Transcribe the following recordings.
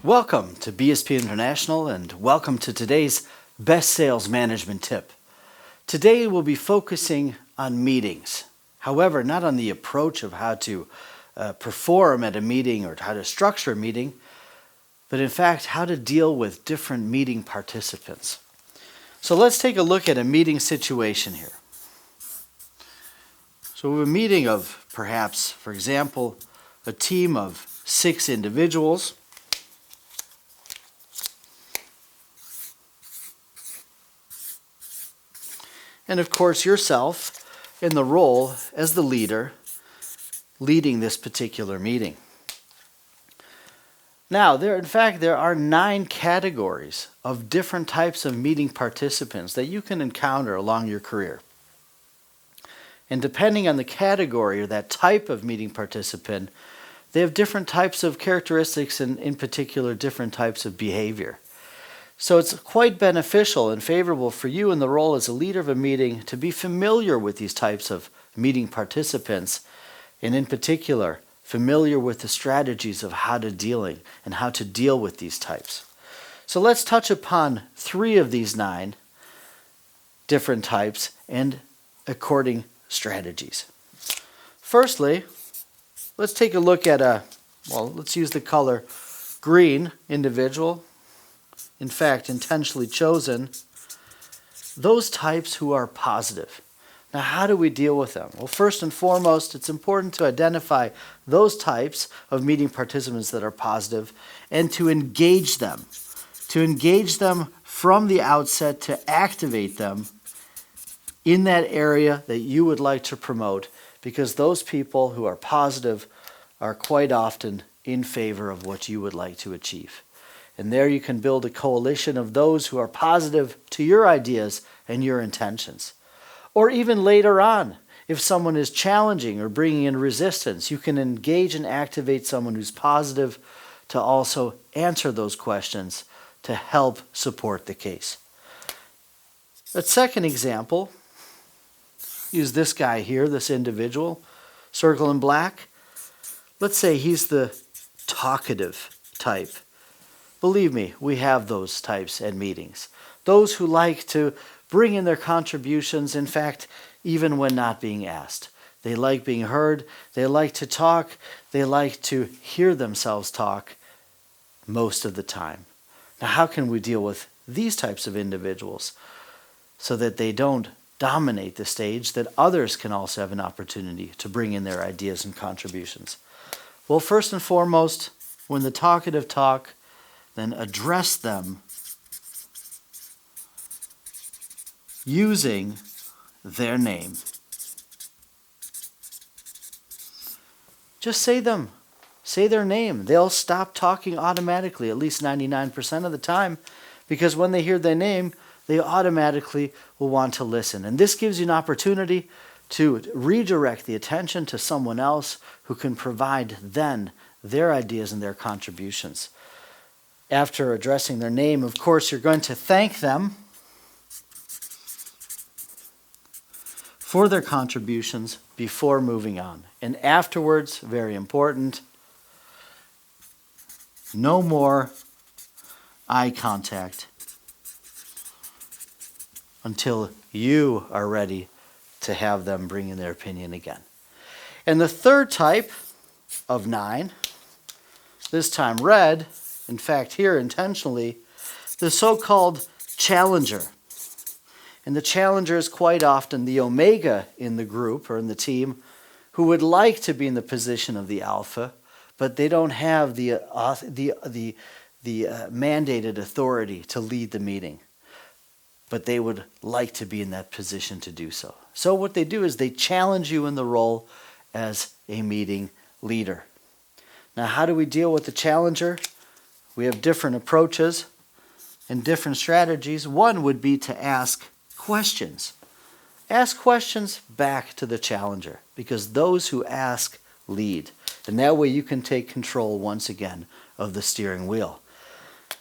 Welcome to BSP International and welcome to today's Best Sales Management Tip. Today we'll be focusing on meetings. However, not on the approach of how to perform at a meeting or how to structure a meeting, but in fact how to deal with different meeting participants. So let's take a look at a meeting situation here. So we have a meeting of perhaps, for example, a team of 6 individuals. And of course yourself in the role as the leader leading this particular meeting. Now, there are 9 categories of different types of meeting participants that you can encounter along your career. And depending on the category or that type of meeting participant, they have different types of characteristics and in particular different types of behavior. So it's quite beneficial and favorable for you in the role as a leader of a meeting to be familiar with these types of meeting participants, and in particular, familiar with the strategies of how to deal with these types. So let's touch upon 3 of these 9 different types and according strategies. Firstly, let's take a look at let's use the color green individual. In fact, intentionally chosen, those types who are positive. Now, how do we deal with them? Well, first and foremost, it's important to identify those types of meeting participants that are positive and to engage them. To engage them from the outset, to activate them in that area that you would like to promote, because those people who are positive are quite often in favor of what you would like to achieve. And there you can build a coalition of those who are positive to your ideas and your intentions. Or even later on, if someone is challenging or bringing in resistance, you can engage and activate someone who's positive to also answer those questions to help support the case. A second example, use this guy here, this individual, circle in black. Let's say he's the talkative type. Believe me, we have those types at meetings. Those who like to bring in their contributions, in fact, even when not being asked. They like being heard, they like to talk, they like to hear themselves talk most of the time. Now, how can we deal with these types of individuals so that they don't dominate the stage, that others can also have an opportunity to bring in their ideas and contributions? Well, first and foremost, when the talkative talk, then address them using their name. Just say them. Say their name. They'll stop talking automatically, at least 99% of the time, because when they hear their name, they automatically will want to listen. And this gives you an opportunity to redirect the attention to someone else who can provide then their ideas and their contributions. After addressing their name, of course, you're going to thank them for their contributions before moving on. And afterwards, very important, no more eye contact until you are ready to have them bring in their opinion again. And the third type of 9, this time red, in fact here intentionally, the so-called challenger. And the challenger is quite often the omega in the group or in the team who would like to be in the position of the alpha, but they don't have the mandated authority to lead the meeting. But they would like to be in that position to do so. So what they do is they challenge you in the role as a meeting leader. Now, how do we deal with the challenger? We have different approaches and different strategies. One would be to ask questions. Ask questions back to the challenger, because those who ask lead. And that way you can take control once again of the steering wheel.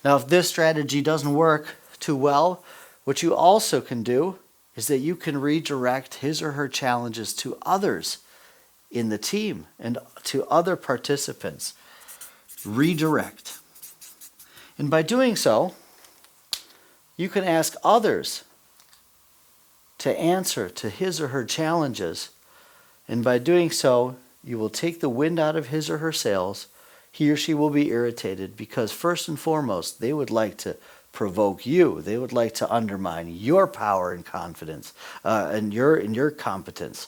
Now, if this strategy doesn't work too well, what you also can do is that you can redirect his or her challenges to others in the team and to other participants. Redirect. And by doing so, you can ask others to answer to his or her challenges. And by doing so, you will take the wind out of his or her sails. He or she will be irritated because first and foremost, they would like to provoke you. They would like to undermine your power and confidence and your competence,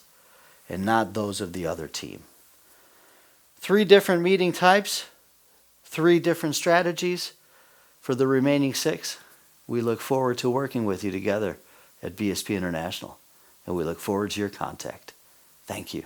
and not those of the other team. 3 different meeting types, 3 different strategies for the remaining 6. We look forward to working with you together at BSP International, and we look forward to your contact. Thank you.